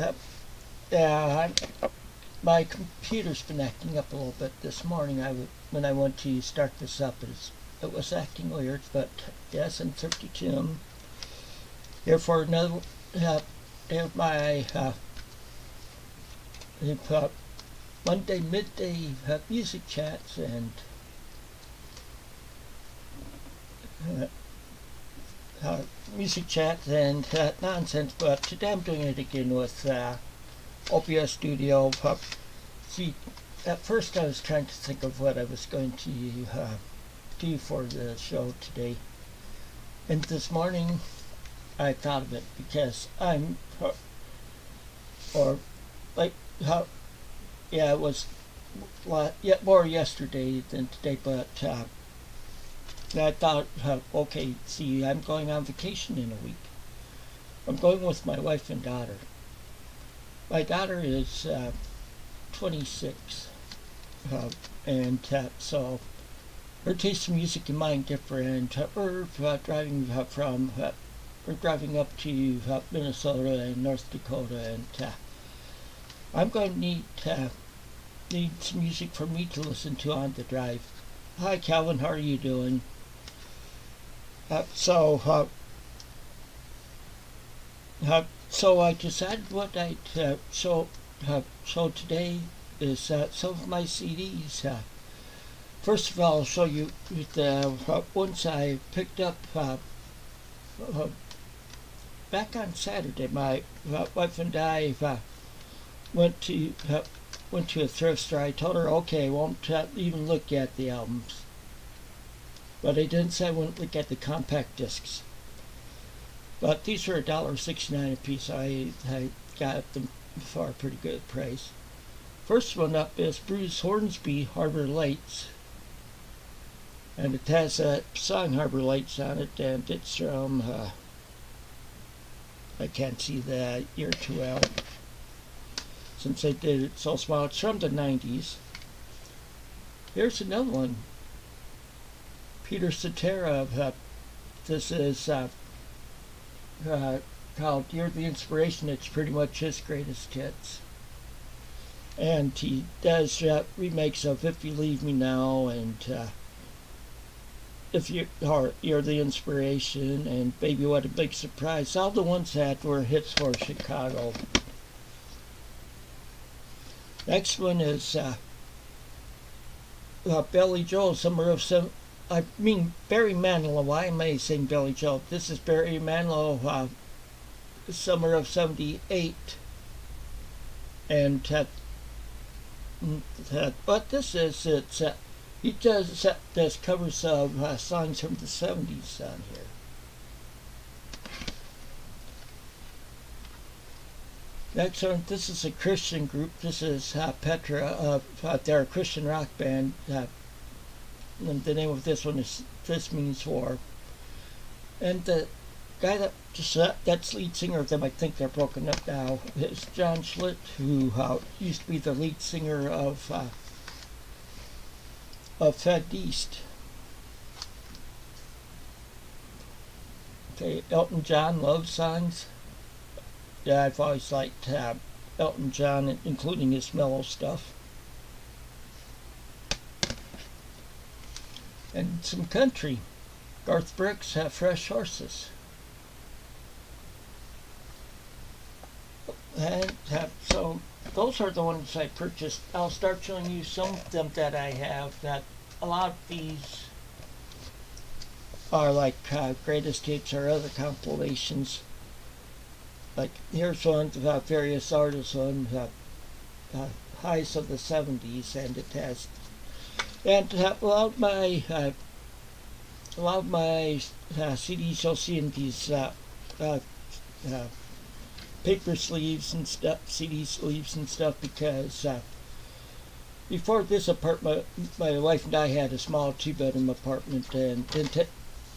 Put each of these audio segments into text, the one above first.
Uh, yeah, my computer's been acting up a little bit this morning. When I went to start this up, it was acting weird. But yes, I'm Thrifty Tim here for another my Monday midday music chats and uh, nonsense. But today I'm doing it again with OBS Studio. See, at first I was trying to think of what I was going to do for the show today, and this morning I thought of it because or like how, yeah, it was yet more yesterday than today, but I thought, okay, see, I'm going on vacation in a week. I'm going with my wife and daughter. My daughter is 26, and so her taste in music and mine different. We're driving we're driving up to Minnesota and North Dakota, and I'm going to need some music for me to listen to on the drive. Hi, Calvin. How are you doing? So I decided what I'd show today is some of my CDs. First of all, I'll show you the ones I picked up back on Saturday. My wife and I went to a thrift store. I told her, okay, I won't even look at the albums, but I didn't say I wouldn't look at the compact discs. But these were $1.69 a piece. I got them for a pretty good price. First one up is Bruce Hornsby, Harbor Lights. And it has a song Harbor Lights on it, and it's from, I can't see the year too well, since they did it so small. It's from the 90s. Here's another one. Peter Cetera. This is called You're the Inspiration. It's pretty much his greatest hits. And he does remakes of If You Leave Me Now and You're the Inspiration and Baby What a Big Surprise. All the ones that were hits for Chicago. Next one is Billy Joel, Barry Manilow. Why am I saying Billy Joel? This is Barry Manilow, Summer of '78, and but this is he does covers of songs from the '70s on here. Next one, this is a Christian group. This is Petra. They're a Christian rock band. And the name of this one is This Means War. And the guy that's lead singer of them, I think they're broken up now, is John Schlitt, who used to be the lead singer of Fed East. Okay, Elton John, Love Songs. Yeah, I've always liked Elton John, including his mellow stuff. And some country. Garth Brooks, Fresh Horses. And so those are the ones I purchased. I'll start showing you some of them that I have. That a lot of these are like greatest hits or other compilations. Like here's one about various artists on highs of the '70s, and it has. And a lot of my CDs you'll see in these paper sleeves and stuff, CD sleeves and stuff, because before this apartment, my wife and I had a small 2-bedroom apartment, and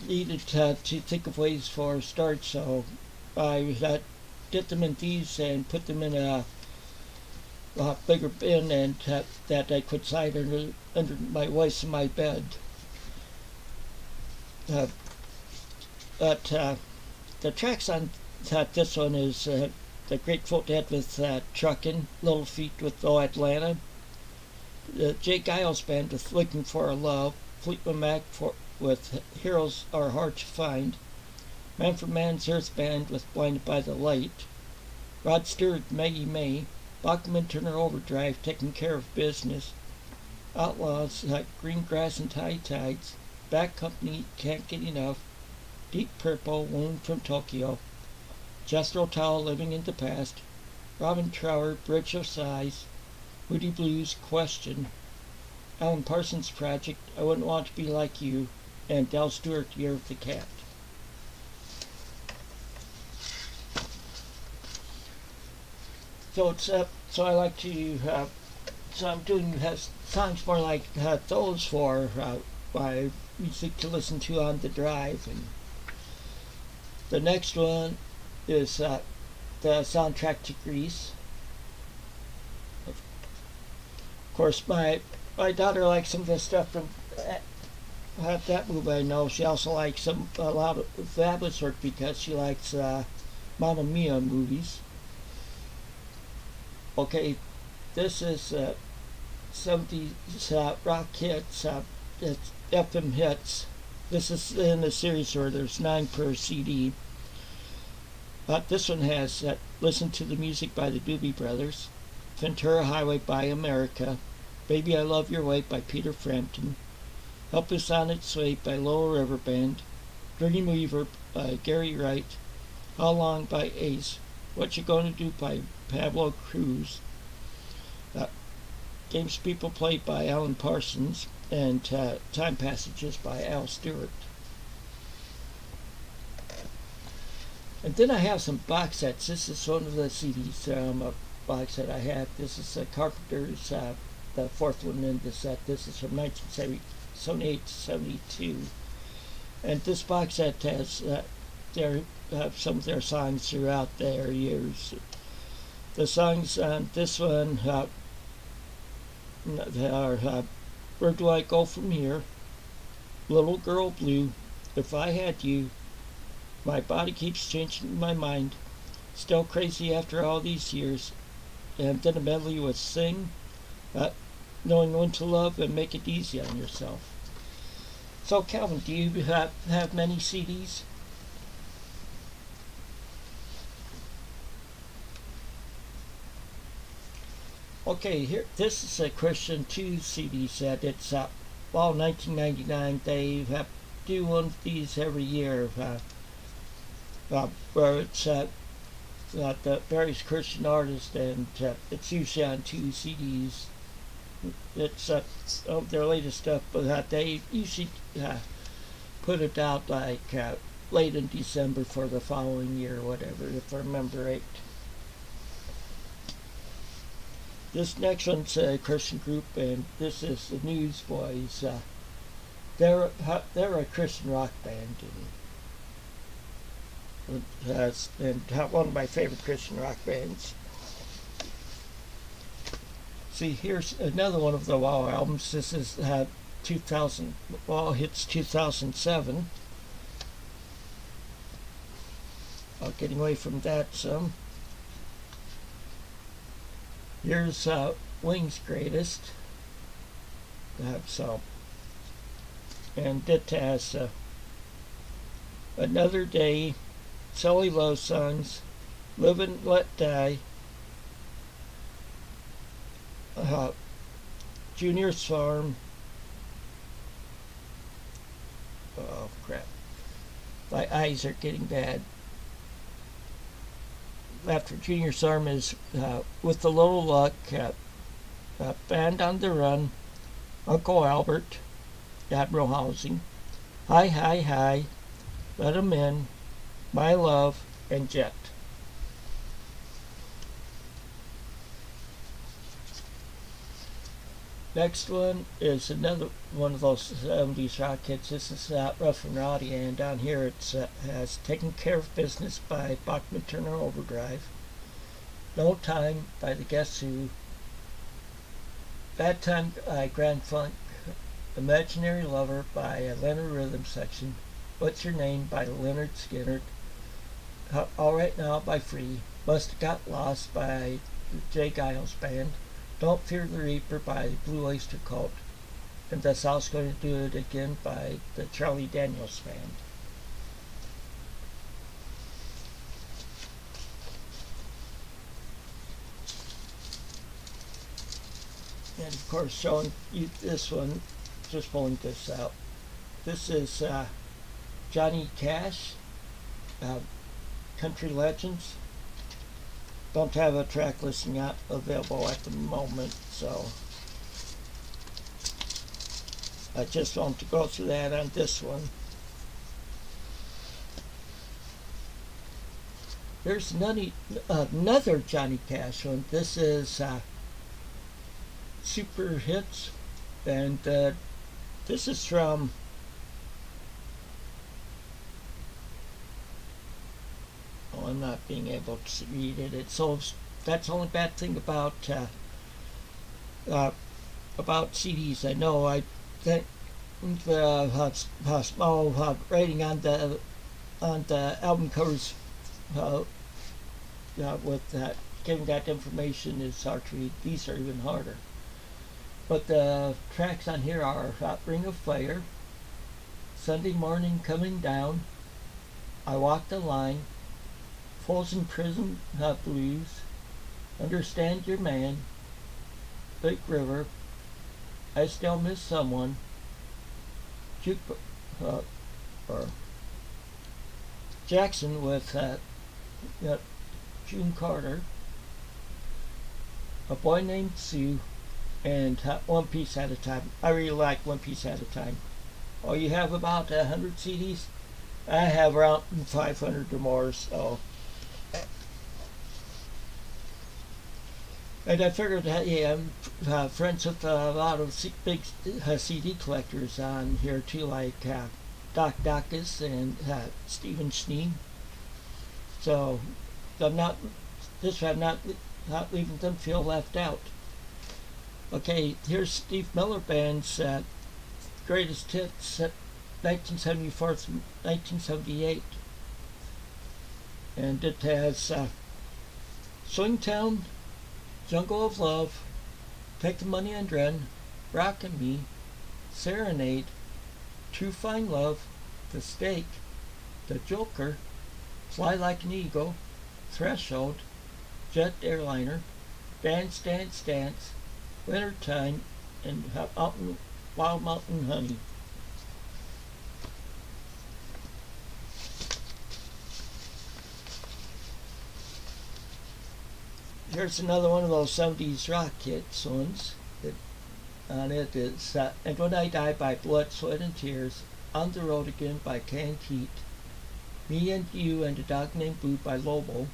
needed to think of ways for a start, so I did them in these and put them in a bigger bin, and that I could slide under my wife's and my bed. But the tracks on this one is the Grateful Dead with Truckin', Little Feat with Oh Atlanta, the Jay Giles Band with Looking for a Love, Fleetwood Mac with Heroes Are Hard to Find, Manfred Mann's Earth Band with Blinded by the Light, Rod Stewart, Maggie May, Bachman Turner Overdrive, Taking Care of Business, Outlaws, Green Grass and High Tides, Back Company, Can't Get Enough, Deep Purple, Wound from Tokyo, Jethro Tull, Living in the Past, Robin Trower, Bridge of Sighs, Moody Blues, Question, Alan Parsons Project, I Wouldn't Want to Be Like You, and Del Stewart, Year of the Cat. So so I like to so I'm doing songs more like those for my music to listen to on the drive. And the next one is the soundtrack to Grease. Of course, my daughter likes some of the stuff from that movie. I know she also likes a lot of Fabulous work because she likes Mamma Mia movies. Okay, this is 70s rock hits, it's FM hits. This is in a series where there's 9 per CD. This one has Listen to the Music by the Doobie Brothers, Ventura Highway by America, Baby I Love Your Way by Peter Frampton, Help Us On Its Way by Lower River Band, Dreamweaver by Gary Wright, How Long by Ace, What You Gonna Do by Pablo Cruz, Games People Play by Alan Parsons, and Time Passages by Al Stewart. And then I have some box sets. This is one of the CDs a box set I have. This is Carpenter's, the 4th one in the set. This is from 1978 to 72. And this box set has some of their songs throughout their years. The songs on this one are Where Do I Go From Here, Little Girl Blue, If I Had You, My Body Keeps Changing My Mind, Still Crazy After All These Years, and then a medley with Sing, Knowing When to Love, and Make It Easy on Yourself. So Calvin, do you have many CDs? Okay, here, this is a Christian 2 CD set. It's 1999. They do one of these every year, where it's the various Christian artists, and it's usually on 2 CDs. It's their latest stuff, but they usually put it out like late in December for the following year, or whatever, if I remember right. This next one's a Christian group, and this is the Newsboys. They're a Christian rock band, and one of my favorite Christian rock bands. See, here's another one of the Wow albums. This is 2000 Wow Hits 2007. Getting away from that some. Here's Wings' Greatest. And it has Another Day, Silly Love Songs, Live and Let Die, Junior's Farm. Oh crap, my eyes are getting bad. After Junior's Farm is With a Little Luck, Band on the Run, Uncle Albert, Admiral Housing, Hi Hi Hi, Let 'Em In, My Love, and Jet. Next one is another one of those 70s rock hits. This is Rough and Rowdy, and down here it has Taking Care of Business by Bachman Turner Overdrive, No Time by the Guess Who, Bad Time by Grand Funk, Imaginary Lover by Leonard Rhythm Section, What's Your Name by Leonard Skinner, All Right Now by Free, Must Have Got Lost by the Jay Giles Band, Don't Fear the Reaper by the Blue Oyster Cult, and The South's Going to Do It Again by the Charlie Daniels Band. And of course, showing you this one, just pulling this out. This is Johnny Cash, Country Legends. Don't have a track listing out available at the moment, so I just want to go through that on this one. There's another Johnny Cash one. This is Super Hits, and this is from I'm not being able to read it. That's the only bad thing about CDs. I know. I think the small writing on the album covers with giving that information is hard to read. These are even harder. But the tracks on here are Ring of Fire, Sunday Morning Coming Down, I Walk the Line, Folsom Prison Blues, Understand Your Man, Big River, I Still Miss Someone, or Jackson with June Carter, A Boy Named Sue, and One Piece at a Time. I really like One Piece at a Time. Oh, you have about 100 CDs? I have around 500 or more, so. And I figured that, yeah, I'm friends with a lot of big CD collectors on here too, like Doc Dacus and Stephen Schnee. So I'm not leaving them feel left out. Okay, here's Steve Miller Band's greatest hits, 1974 to 1978, and it has Swingtown, Jungle of Love, Take the Money and Run, Rockin' Me, Serenade, True Fine Love, The Stake, The Joker, Fly Like an Eagle, Threshold, Jet Airliner, Dance, Dance, Dance, Wintertime, and Wild Mountain Honey. Here's another one of those 70s rock hits ones. On it is And When I Die by Blood, Sweat and Tears, On the Road Again by Canned Heat, Me and You and a Dog Named Boo by Lobo,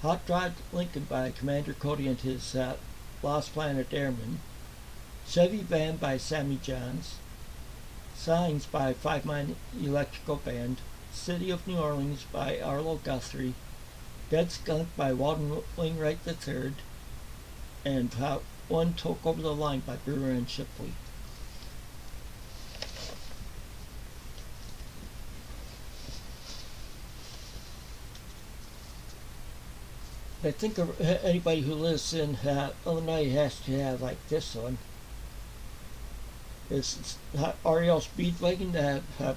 Hot Rod Lincoln by Commander Cody and his Lost Planet Airmen, Chevy Van by Sammy Johns, Signs by Five Mile Electrical Band, City of New Orleans by Arlo Guthrie, Dead Skunk by Walden Wainwright III, and One Toke Over the Line by Brewer and Shipley. I think anybody who lives in Illinois has to have like this one. It's REO Speedwagon, that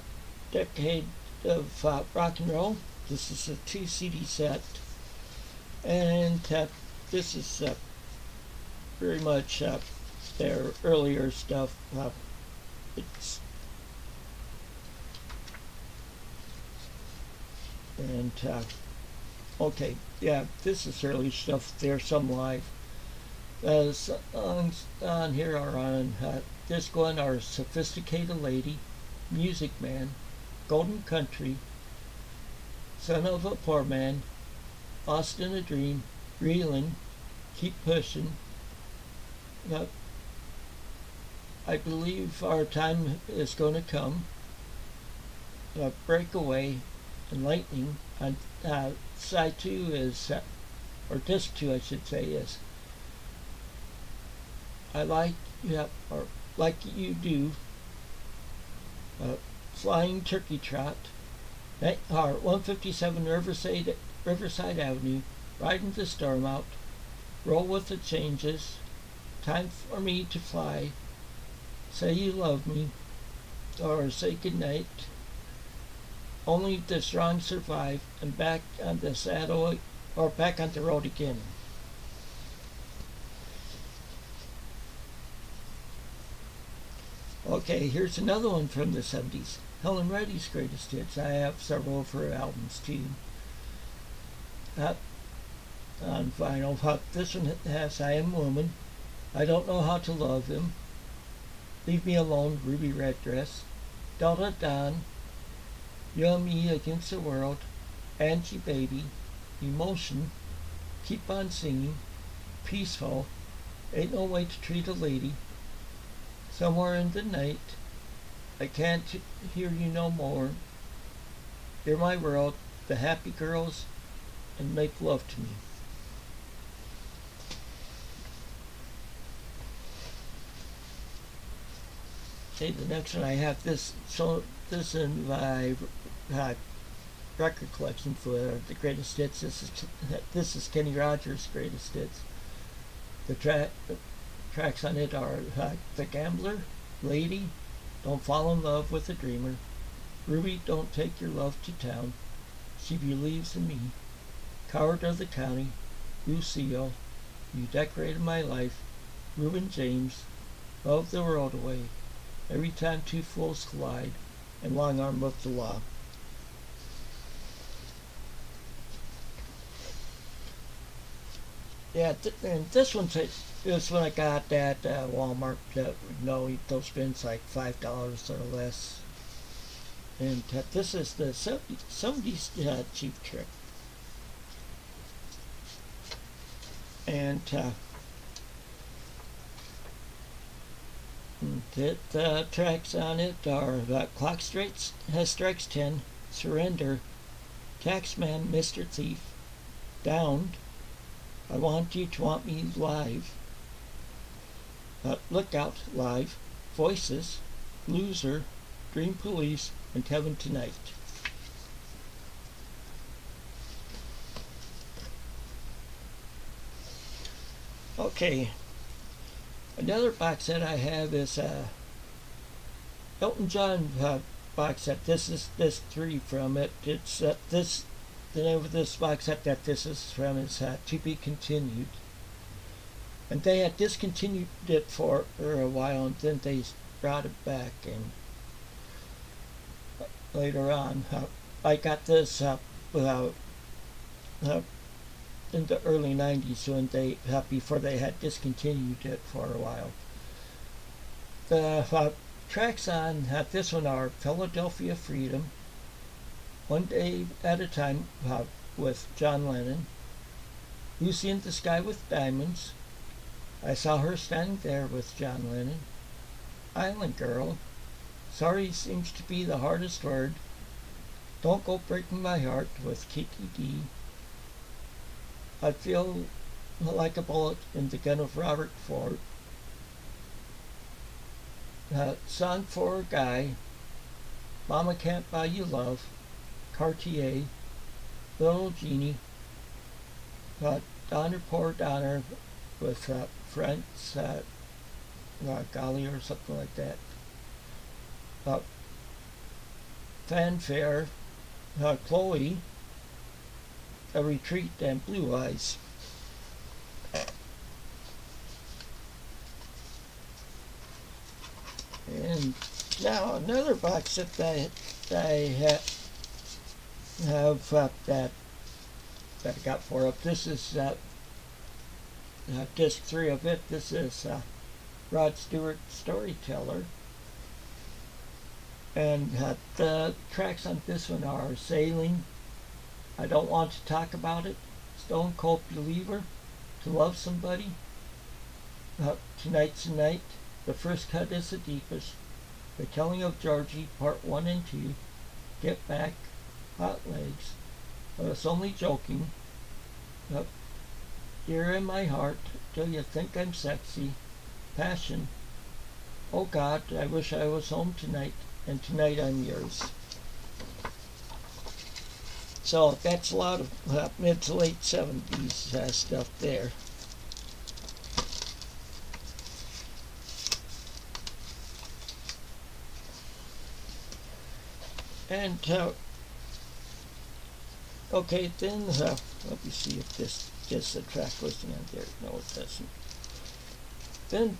decade of rock and roll. This is a 2 CD set, and this is very much their earlier stuff. It's and okay, yeah, this is early stuff. There's some live. Songs on here are on this one are Sophisticated Lady, Music Man, Golden Country, Son of a Poor Man, Lost in a Dream, Reeling, Keep Pushing. I Believe Our Time Is Gonna Come, Breakaway, and Lightning. On side 2 is, or disc 2 I should say, is I Like, or Like You Do, Flying Turkey Trot, 157 Riverside Avenue, riding the storm out, roll with the changes, time for me to fly, say you love me, or say goodnight. Only the strong survive, and back on the saddle, or back on the road again. Okay, here's another one from the 70s. Helen Reddy's greatest hits. I have several of her albums too. On vinyl. This one has I Am Woman, I Don't Know How to Love Him, Leave Me Alone, Ruby Red Dress, Delta Dawn, You and Me Against the World, Angie Baby, Emotion, Keep on Singing, Peaceful, Ain't No Way to Treat a Lady, Somewhere in the Night, I Can't Hear You No More, You're My World, The Happy Girls, and Make Love to Me. Okay, the next one I have this in my record collection for the greatest hits. This is Kenny Rogers' greatest hits. The tracks on it are The Gambler, Lady, Don't Fall in Love with a Dreamer, Ruby, Don't Take Your Love to Town, She Believes in Me, Coward of the County, Lucille, You Decorated My Life, Reuben James, Love the World Away, Every Time Two Fools Collide, and Long Arm of the Law. Yeah, and this one is when I got at Walmart. Those bins like $5 or less. And this is the 70s Cheap Trick. And the tracks on it are Clock Strikes 10, Surrender, Taxman, Mr. Thief, Downed, I Want You to Want Me Live, Lookout Live, Voices, Loser, Dream Police, and Heaven Tonight. Okay, another box set I have is Elton John box set. This is 3 from it. It's the name of this box set that this is from is To Be Continued. And they had discontinued it for a while, and then they brought it back. And later on, I got this in the early 90s when before they had discontinued it for a while. The tracks on this one are Philadelphia Freedom, One Day at a Time with John Lennon, Lucy in the Sky with Diamonds, I Saw Her Standing There with John Lennon, Island Girl, Sorry Seems to Be the Hardest Word, Don't Go Breaking My Heart with Kiki D, I Feel Like a Bullet in the Gun of Robert Ford, Song for a Guy, Mama Can't Buy You Love, Cartier, Little Genie, Donner Poor Donner with Friends, Golly or something like that, Fanfare, Chloe, A Retreat, and Blue Eyes. And now another box that I have that I got 4 of. This is disc 3 of it. This is Rod Stewart, Storyteller. And the tracks on this one are Sailing, I Don't Want to Talk About It, Stone Cold Believer, To Love Somebody, Tonight's the Night, The First Cut is the Deepest, The Killing of Georgie, Part 1 and 2, Get Back, Hot Legs, I Was Only Joking, Dear in My Heart, Do You Think I'm Sexy, Passion, Oh God, I Wish I Was Home Tonight, and Tonight I'm Yours. So that's a lot of mid to late 70s stuff there. And okay, then let me see if this gets the track listing on there. No, it doesn't. Then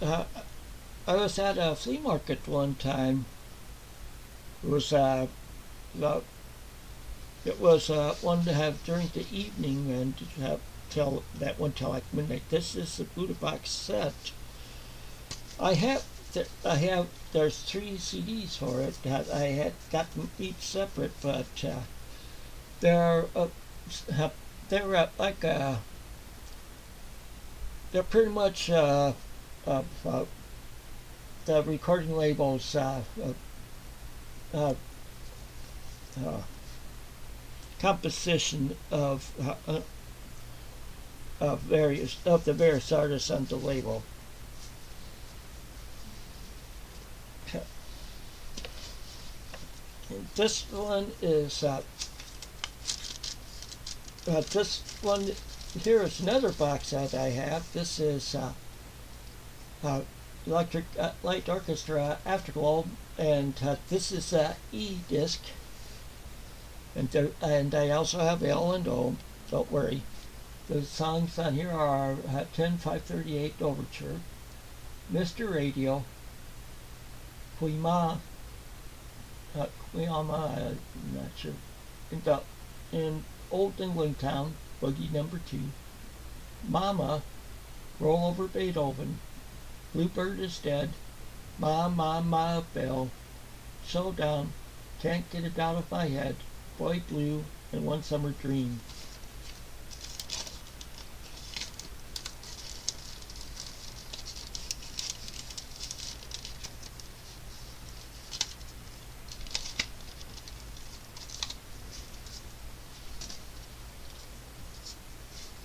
I was at a flea market one time. It was one to have during the evening and to have till that one till like midnight. This is the Buddha box set. There's 3 CDs for it. I had got them each separate, but they're like they're pretty much the recording labels composition of the various artists on the label. And this one is this one here is another box set I have. This is Electric Light Orchestra Afterglow, and this is E-disc. And I also have L and O. Don't worry. The songs on here are 10-538 Overture, Mr. Radio, Quima, I'm not sure. In Old England Town, Boogie Number 2, Mama, Roll Over Beethoven, Bluebird is Dead, Ma Ma Ma Bell, Showdown, Can't Get It Out of My Head, Boy Blue, and One Summer Dream.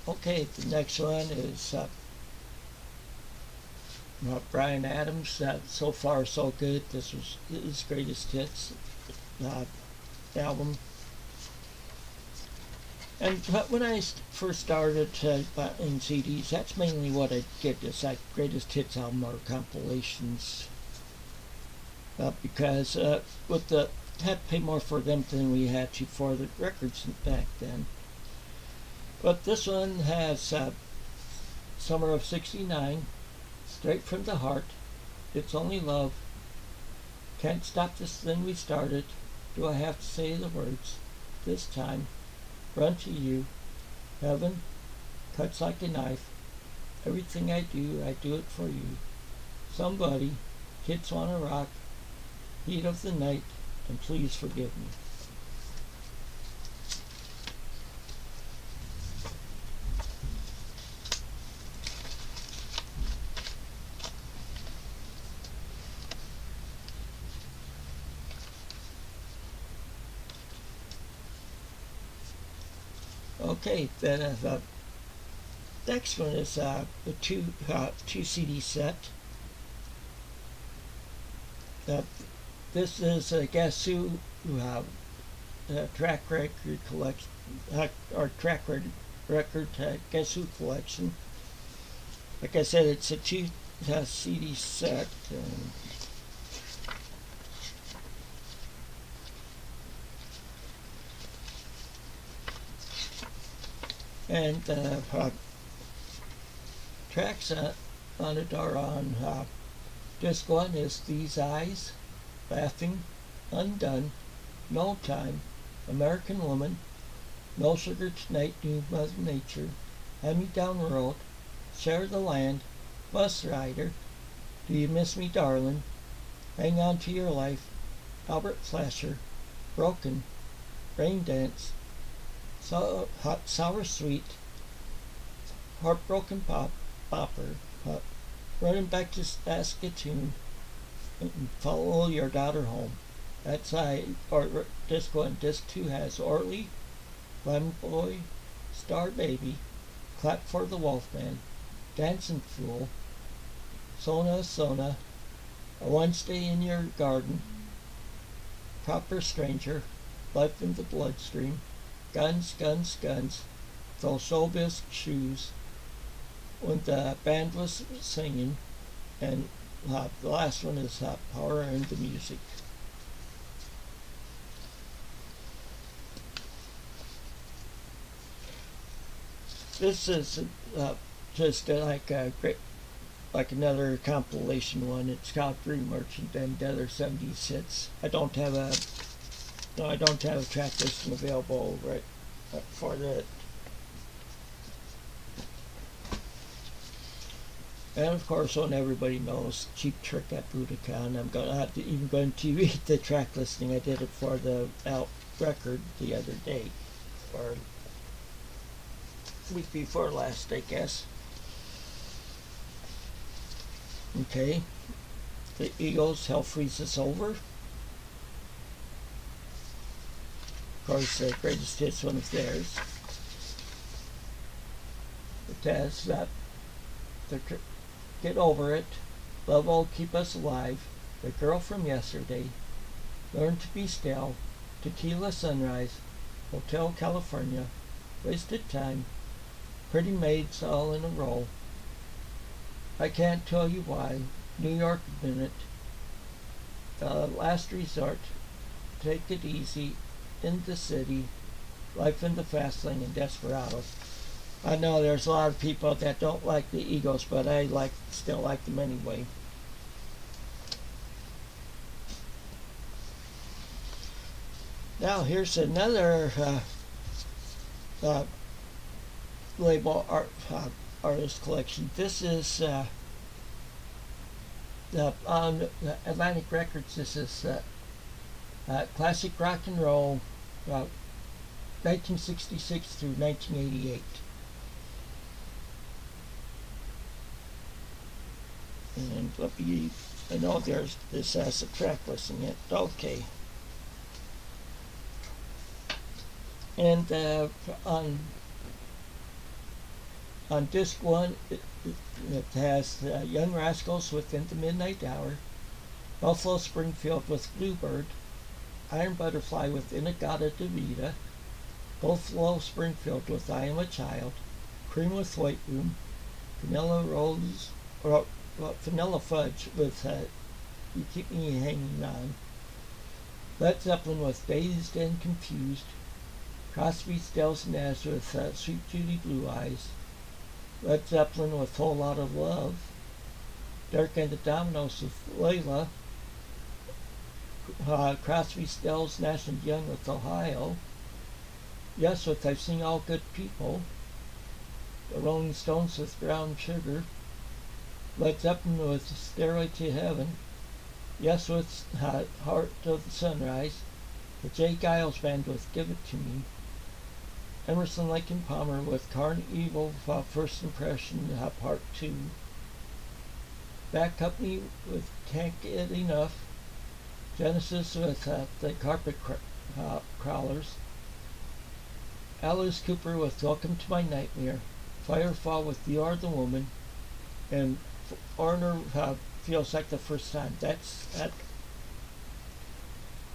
Okay, the next one is Bryan Adams. So Far So Good. This was his greatest hits album. And when I first started buying CDs, that's mainly what I get, is like greatest hits album or compilations. Because with the had to pay more for them than we had to for the records back then. But this one has Summer of '69, Straight from the Heart, It's Only Love, Can't Stop This Thing We Started, Do I Have to Say the Words, This Time, Run to You, Heaven, Cuts Like a Knife, Everything I Do It for You, Somebody, Kids Wanna Rock, Heat of the Night, and Please Forgive Me. Okay, then the next one is a two CD set. This is a Guess Who track record collection, or track record Guess Who collection. Like I said, it's a 2 CD set. And tracks on it are on disc 1 is These Eyes, Laughing, Undone, No Time, American Woman, No Sugar Tonight, New Mother Nature, Hand Me Down Road, Share the Land, Bus Rider, Do You Miss Me Darlin', Hang On to Your Life, Albert Flasher, Broken, Rain Dance, Hot Sour Sweet, Heartbroken Bopper, Running Back to Saskatoon, and Follow Your Daughter Home. That's or disc 1. Disc 2 has Orly, Lemon Boy, Star Baby, Clap for the Wolfman, Dancing Fool, Sona Sona, A Wednesday in Your Garden, Proper Stranger, Life in the Bloodstream, Guns, Guns, Guns, those showbiz shoes, when the band was singing, and the last one is Power in the Music. This is just like a great, like another compilation one. It's called Free Merchant and the other 70s hits. I don't have a track listing available right for that. And of course, when everybody knows Cheap Trick at Budokan, I'm even going to read the track listing. I did it for the record the other day, or week before last, I guess. Okay, the Eagles, Hell Freezes Over. Of course, the greatest hits, one of theirs. It has the Get Over It, Love Will Keep Us Alive, The Girl from Yesterday, Learn to Be Still, Tequila Sunrise, Hotel California, Wasted Time, Pretty Maids All in a Row, I Can't Tell You Why, New York Minute, Last Resort, Take It Easy, In the City, Life in the Fast Lane, and Desperado. I know there's a lot of people that don't like the Eagles, but I still like them anyway. Now here's another label artist collection. This is on Atlantic Records. This is classic rock and roll, 1966 through 1988. And I know this has a track listing it. Okay. And on disc 1, it has Young Rascals Within the Midnight Hour, Buffalo Springfield with Bluebird, Iron Butterfly with Inagata Davida, Buffalo Springfield with I Am a Child, Cream with White Room, Vanilla Fudge with You Keep Me Hanging On, Led Zeppelin with Dazed and Confused, Crosby, Stills, Nash with Sweet Judy Blue Eyes, Led Zeppelin with Whole Lot of Love, Dirk and the Dominoes with Layla, Crosby, Stills, Nash and Young with Ohio, Yes with I've Seen All Good People, the Rolling Stones with Brown Sugar, Led Zeppelin with Stairway to Heaven, Yes with Heart of the Sunrise, the Jay Giles Band with Give It To Me, Emerson, Lake and Palmer with Carnival First Impression Part 2, Bad Company with Can't Get Enough, Genesis with the Carpet Crawlers, Alice Cooper with Welcome to My Nightmare, Firefall with You Are the Woman, and Foreigner Feels Like the First Time. That's that.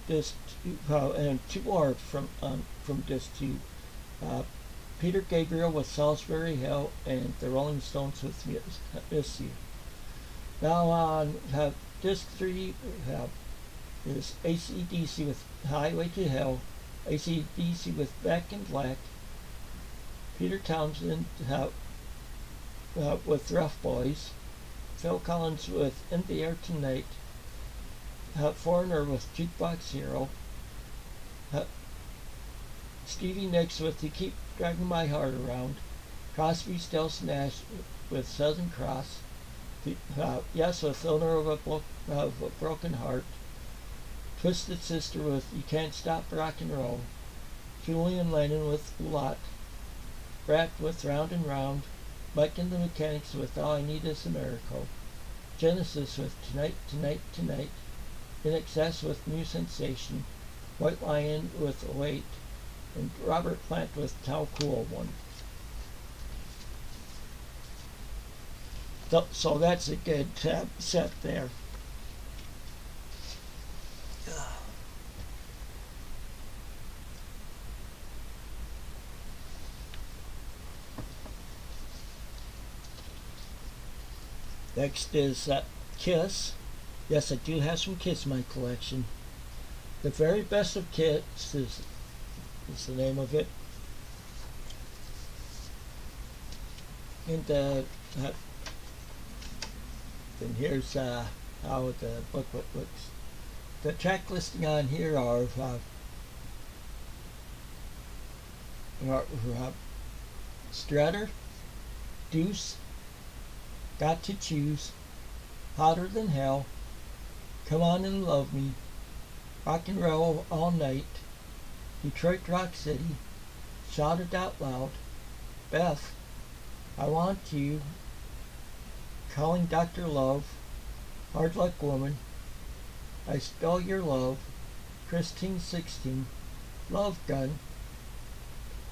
Disc 2, and 2 more from Disc 2. Peter Gabriel with Salisbury Hill, and the Rolling Stones with Miss You. Now on Disc 3 is AC/DC with Highway to Hell, AC/DC with Back in Black, Peter Townsend with Rough Boys, Phil Collins with In the Air Tonight, Foreigner with Jukebox Hero, Stevie Nicks with You Keep Dragging My Heart Around, Crosby, Stills, Nash with Southern Cross, Yes with Owner of a Broken Heart, Twisted Sister with You Can't Stop Rock and Roll, Julian Lennon with Lot, Brat with Round and Round, Mike and the Mechanics with All I Need Is a Miracle, Genesis with Tonight, Tonight, Tonight, In Excess with New Sensation, White Lion with Wait, and Robert Plant with How Cool One. So that's a good set there. Next is Kiss. Yes, I do have some Kiss in my collection. The Very Best of Kiss is the name of it. And then here's how the booklet looks. The track listing on here are Strutter, Deuce, Got to Choose, Hotter Than Hell, Come On and Love Me, Rock and Roll All Night, Detroit Rock City, Shout It Out Loud, Beth, I Want You, Calling Dr. Love, Hard Luck Woman, I Spell Your Love, Christine 16, Love Gun,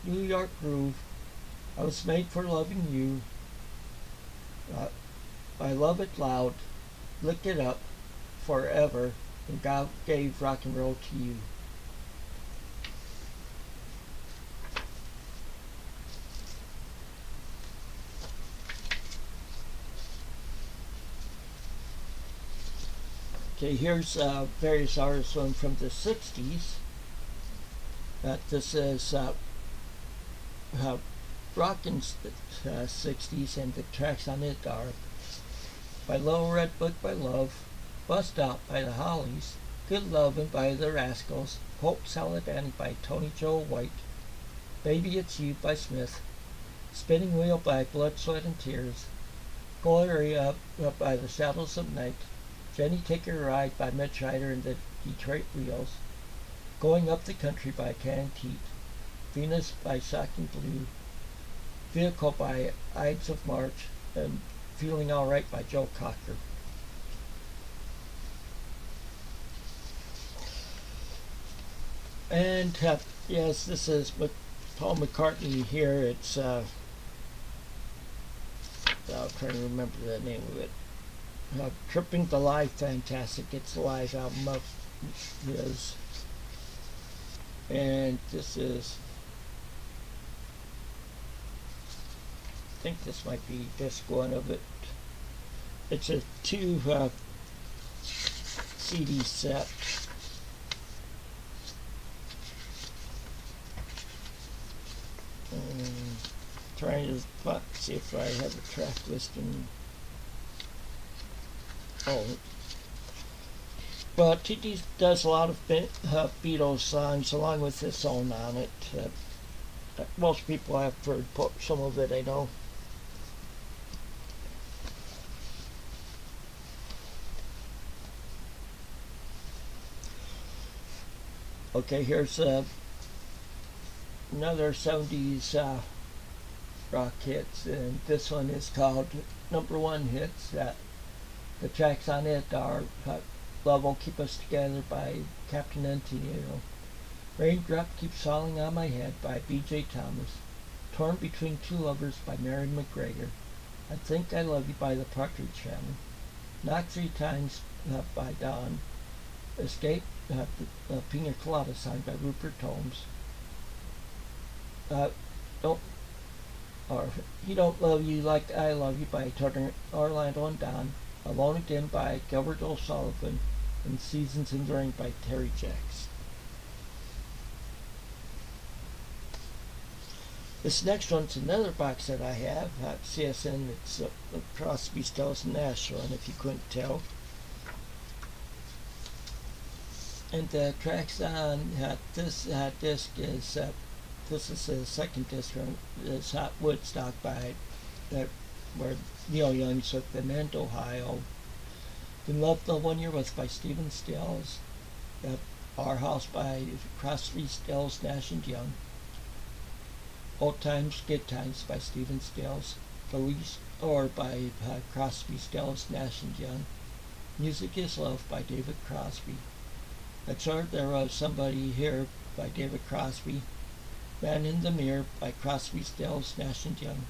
New York Groove, I Was Made for Loving You, I Love It Loud, Lick It Up, Forever, and God Gave Rock and Roll to You. Okay, here's various artists from the 60s. This is rockin' 60s, and the tracks on it are by Little Red Book by Love, Bust Out by the Hollies, Good Lovin' by the Rascals, Hope Solidarity by Tony Joe White, Baby It's You by Smith, Spinning Wheel by Blood, Sweat and Tears, Gloria by the Shadows of Night, Jenny Take a Ride by Mitch Ryder and the Detroit Wheels, Going Up the Country by Canned Heat, Venus by Shocking Blue, Vehicle by Ides of March, and Feeling Alright by Joe Cocker. And yes, this is with Paul McCartney here. It's I'm trying to remember the name of it. Tripping the Live Fantastic. It's a live album of his. And this is, I think this might be disc one of it. It's a 2 CD set. Trying to see if I have a track listing. Oh, but T.D. does a lot of Beatles songs along with this song on it. Most people have heard some of it, I know. Okay, here's another 70s rock hits, and this one is called Number One Hits. The tracks on it are Love Won't Keep Us Together by Captain Antoniano, Raindrop Keeps Falling on My Head by B.J. Thomas, Torn Between Two Lovers by Marion McGregor, I Think I Love You by the Partridge Family, Knock Three Times by Dawn, Escape, the Pina Colada song by Rupert Holmes, He Don't Love You Like I Love You by Orlando and Don, Alone Again by Gilbert O'Sullivan, and Seasons in the Rain by Terry Jacks. This next one's another box that I have at CSN. It's Crosby, Stills, and Nash one, if you couldn't tell. And the tracks on this disc is, this is the second disc, is Hot Woodstock by where Neil Young's with the Mend, Ohio. In Love the One You're With by Stephen Stills. Our House by Crosby, Stills, Nash and Young. Old Times, Good Times by Stephen Stills. Police or by Crosby, Stills, Nash and Young. Music is Love by David Crosby. That's heard There Was Somebody Here by David Crosby. Man in the Mirror by Crosby, Stills, Nash and Young.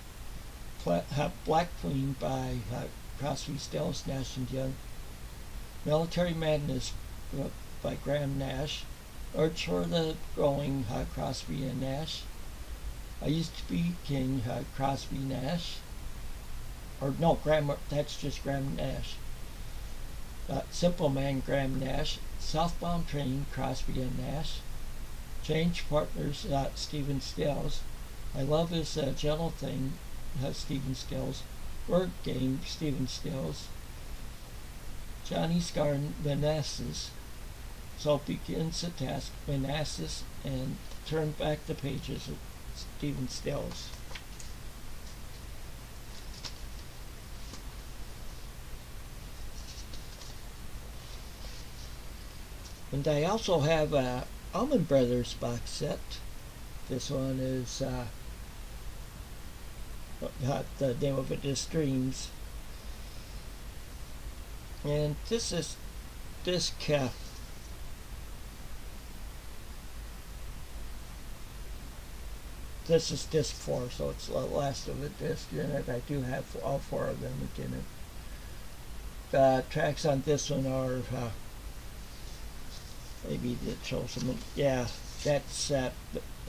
Black Queen by Crosby, Stills, Nash and Young. Military Madness by Graham Nash. Urge for the Growing, Crosby and Nash. I Used to Be King, Crosby, Nash. or no, Graham, that's just Graham Nash. Simple Man, Graham Nash. Southbound Train, Crosby and Nash. Change Partners, Stephen Stills. I Love His Gentle Thing, Stephen Stills. Word Game, Stephen Stills. Johnny's Garden, Manassas. So begins the task, Manassas, and turn back the pages of Stephen Stills. And I also have a Allman Brothers box set. This one is the name of it is Dreams. And this is disc this is disc 4, so it's the last of the disc in it. I do have all 4 of them in it. The tracks on this one are maybe it shows them. Yeah, that's a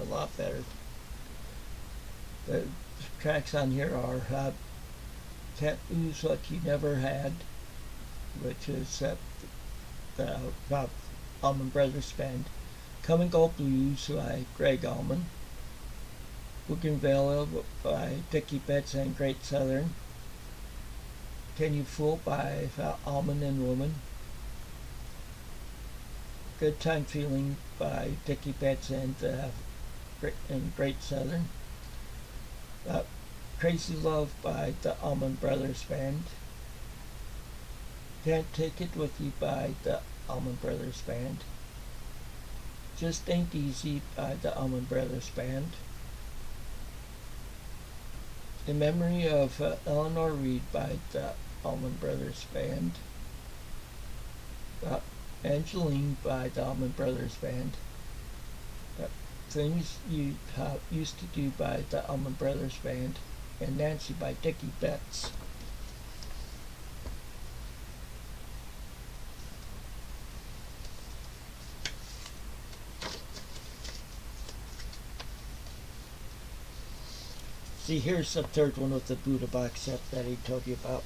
lot better. The tracks on here are Tattoos What You Never Had, which is the Allman Brothers Band. Come and Go Blues by Greg Allman. Bougainvillea by Dickie Betts and Great Southern. Can You Fool by Allman and Woman. Good Time Feeling by Dickie Betts and Great Southern. Crazy Love by the Allman Brothers Band. Can't Take It With You by the Allman Brothers Band. Just Ain't Easy by the Allman Brothers Band. In Memory of Eleanor Reed by the Allman Brothers Band. Angeline by the Allman Brothers Band. Things You Used to Do by the Allman Brothers Band. And Nancy by Dickie Betts. See, here's the third one with the Buddha box set that he told you about.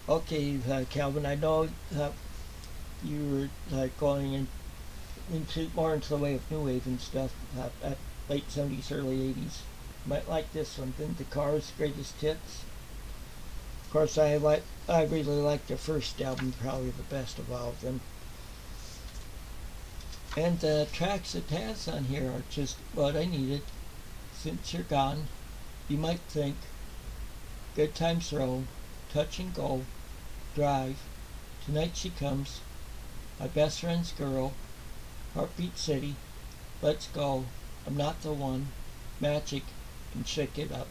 Okay, Calvin, I know you were going into more into the way of new wave and stuff at late 70s, early 80s. You might like this one, The Cars' Greatest Hits. Of course, I really like the first album, probably the best of all of them. And the tracks it has on here are just what I needed. Since You're Gone, You Might Think, Good Times Roll, Touch and Go, Drive, Tonight She Comes, My Best Friend's Girl, Heartbeat City, Let's Go, I'm Not the One, Magic, and Shake It Up.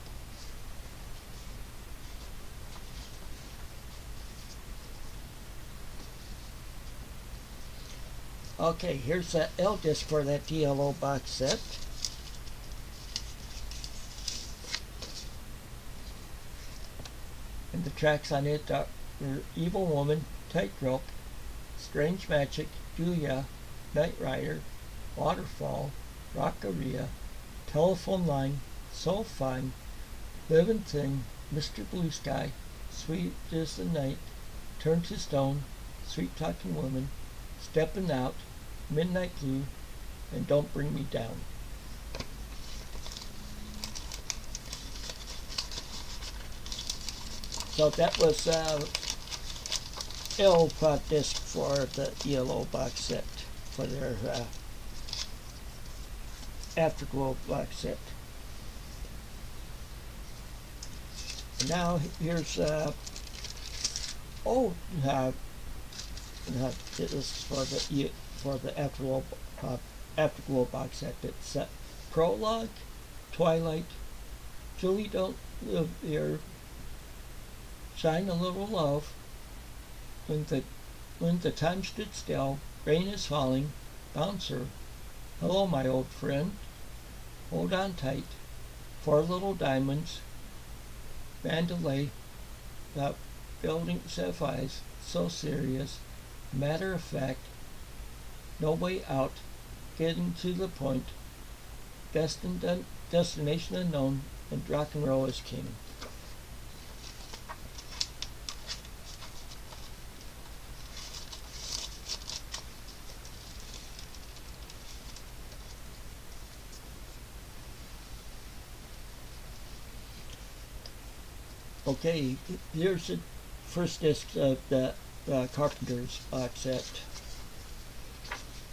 Okay, here's that L disc for that DLO box set. And the tracks on it are Evil Woman, Tightrope, Strange Magic, Julia, Night Rider, Waterfall, Rockaria, Telephone Line, So Fine, Living Thing, Mr. Blue Sky, Sweet as the Night, Turn to Stone, Sweet Talking Woman, Steppin' Out, Midnight Blue, and Don't Bring Me Down. So that was L disc for the ELO box set, for their Afterglow box set. And now here's this is for the Afterglow box set. It's Prologue, Twilight, Julie Don't Live Here, Shine a Little Love, When the Time Stood Still, Rain is Falling, Bouncer, Hello My Old Friend, Hold On Tight, Four Little Diamonds, Mandalay, Building Sapphires, So Serious, Matter of Fact, No Way Out, Getting to the Point, Destined Destination Unknown, and Rock and Roll is King. Okay, here's the first disc of the Carpenters box set.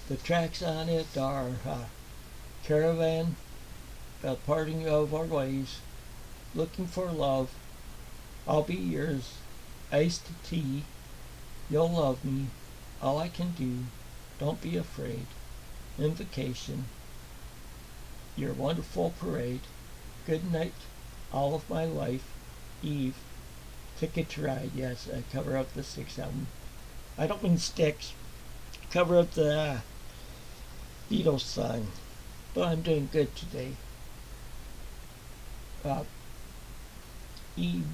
The tracks on it are Caravan, Parting of Our Ways, Looking for Love, I'll Be Yours, Iced Tea, You'll Love Me, All I Can Do, Don't Be Afraid, Invocation, Your Wonderful Parade, Good Night, All of My Life, Eve, Ticket to Ride. Yes, I cover up the Styx album. I don't mean Styx. Cover up the Beatles song. But I'm doing good today. Eve,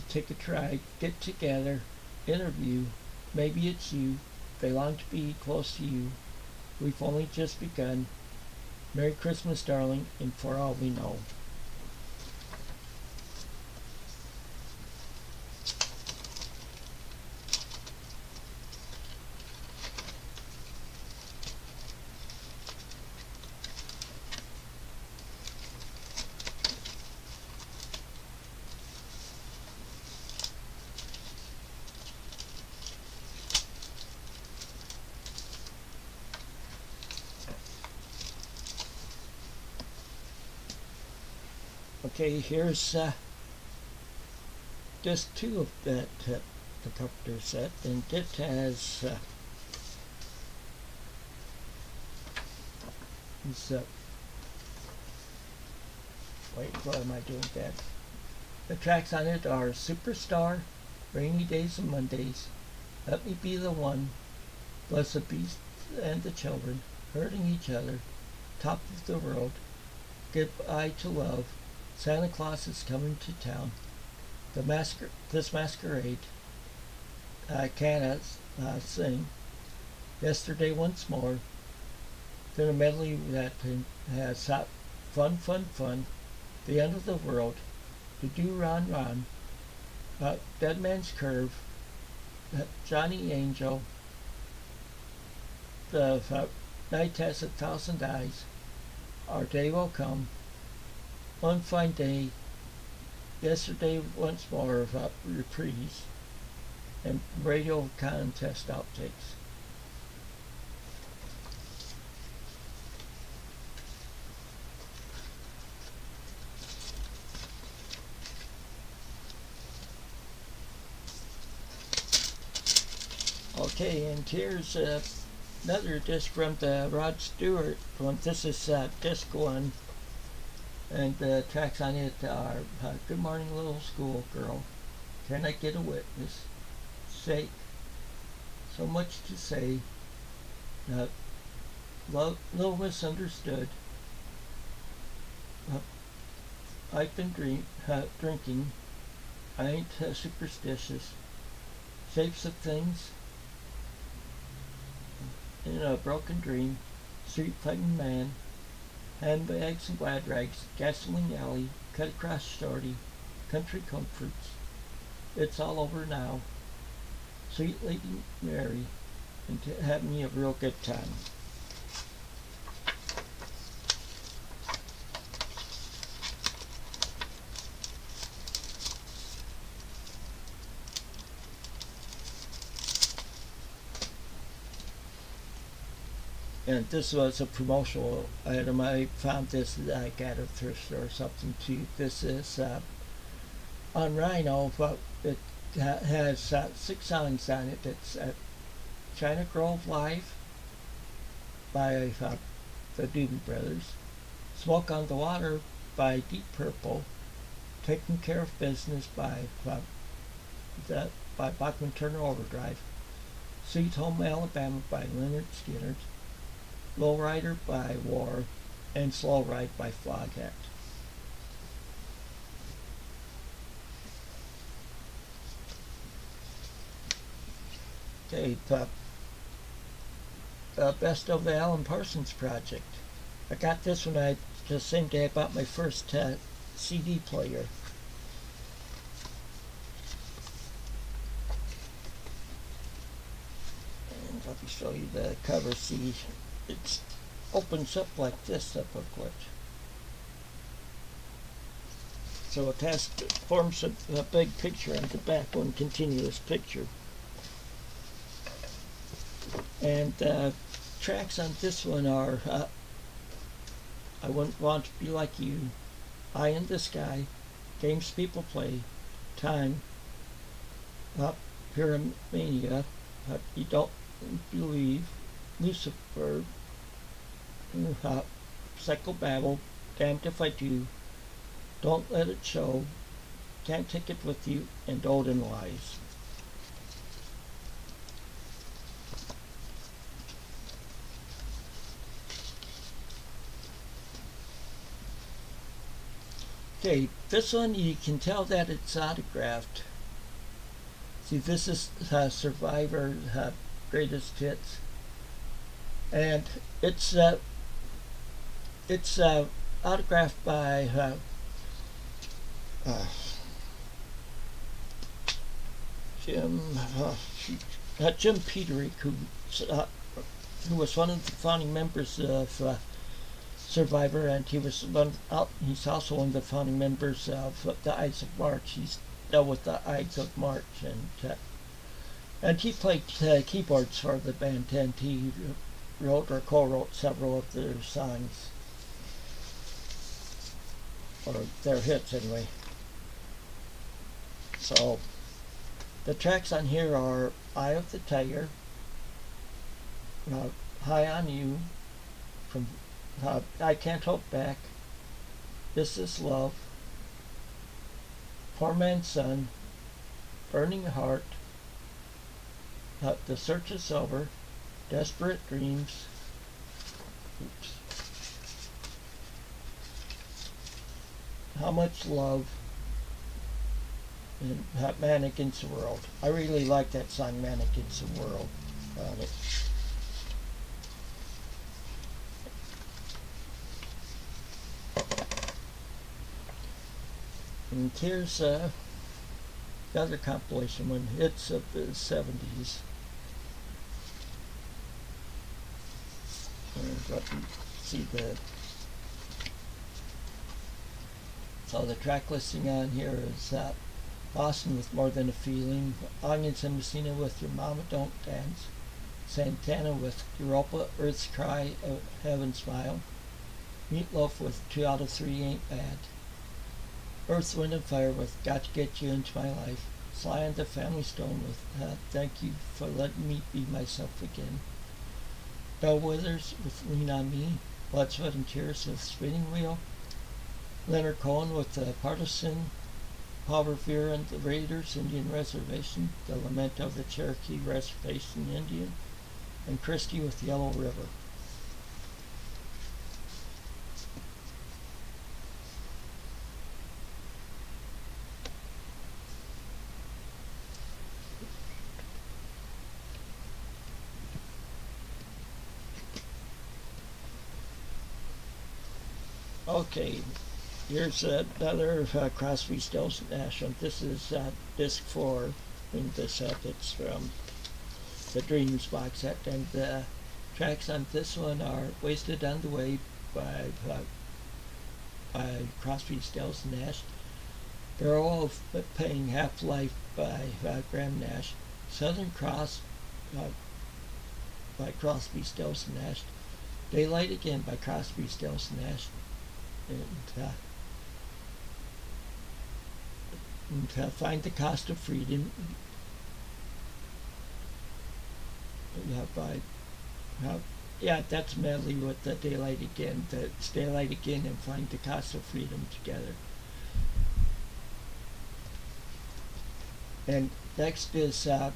Ticket to Ride, Get Together, Interview, Maybe It's You, They Long to Be Close to You, We've Only Just Begun, Merry Christmas, Darling, and For All We Know. Okay, here's disc 2 of that the Carpenter set, and it has wait, why am I doing that? The tracks on it are Superstar, Rainy Days and Mondays, Let Me Be the One, Bless the Beast and the Children, Hurting Each Other, Top of the World, Goodbye to Love, Santa Claus is Coming to Town, This Masquerade, Can't Sing, Yesterday Once More, then a medley that has Fun, Fun, Fun, The End of the World, To Do Ron Ron, Dead Man's Curve, Johnny Angel, The Night Has 1,000 Eyes, Our Day Will Come, One Fine Day, Yesterday Once More, Reprise, and Radio Contest Outtakes. Okay, and here's another disc from the Rod Stewart one. This is disc 1. And the tracks on it are Good Morning Little Schoolgirl, Can I Get a Witness, Shake, So Much to Say, Love, Little Misunderstood, I've Been Drinking, I Ain't Superstitious, Shapes of Things, In a Broken Dream, Street Fighting Man, Handbags and Glad Rags, Gasoline Alley, Cut Across Shorty, Country Comforts, It's All Over Now, Sweet Lady Mary, and to have me a real good time. And this was a promotional item. I found this like at a thrift store or something too. This is on Rhino, but it has 6 songs on it. It's China Grove Live by the Doobie Brothers, Smoke on the Water by Deep Purple, Taking Care of Business by Bachman Turner Overdrive, Sweet Home Alabama by Leonard Skinner, Lowrider by War, and Slow Ride by Floghat. Okay, the Best of the Alan Parsons Project. I got this when I the same day I bought my first CD player. And let me show you the cover. See, it opens up like this, the booklet. So it forms a big picture on the back, one continuous picture. And tracks on this one are I Wouldn't Want to Be Like You, Eye in the Sky, Games People Play, Time, Pyramania, You Don't Believe, Lucifer, Psychobabble, Damned If I Do, Don't Let It Show, Can't Take It With You, and Olden Lies. Okay, this one you can tell that it's autographed. See, this is Survivor Greatest Hits, and it's autographed by Jim Peterick, who was one of the founding members of Survivor, and he's also one of the founding members of the Ides of March. He's dealt with the Ides of March, and he played keyboards for the band, and he wrote or co-wrote several of their songs, or their hits anyway. So the tracks on here are Eye of the Tiger, High on You, from I Can't Hold Back, This Is Love, Poor Man's Son, Burning Heart, The Search Is Over, Desperate Dreams, How Much Love, and Man Against the World. I really like that song, Man Against the World. And here's the other compilation one, hits of the 70s. And let me see so the track listing on here is Boston with More Than a Feeling, Onions and Messina with Your Mama Don't Dance, Santana with Europa, Earth's Cry, Heaven Smile, Meatloaf with 2 Out of 3 Ain't Bad, Earth, Wind and Fire with Got to Get You Into My Life, Sly and the Family Stone with Thank You for Letting Me Be Myself Again, Bell Withers with Lean on Me, Blood, Sweat and Tears with Spinning Wheel, Leonard Cohen with Partisan, Paul Revere and the Raiders Indian Reservation, The Lament of the Cherokee Reservation Indian, and Christie with Yellow River. Okay, here's another Crosby, Stills and Nash. This is disc 4 in the set. It's from the Dreams box set, and the tracks on this one are Wasted on the Way by Crosby, Stills and Nash, Barrel of Paying Half-Life by Graham Nash, Southern Cross by Crosby, Stills and Nash, Daylight Again by Crosby, Stills and Nash, and Find the Cost of Freedom by that's medley with the Daylight Again. It's Daylight Again and Find the Cost of Freedom together. And next is I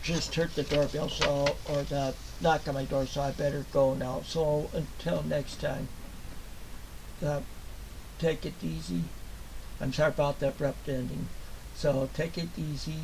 just heard the doorbell, or the knock on my door, so I better go now. So until next time, take it easy. I'm sorry about the abrupt ending. So take it easy.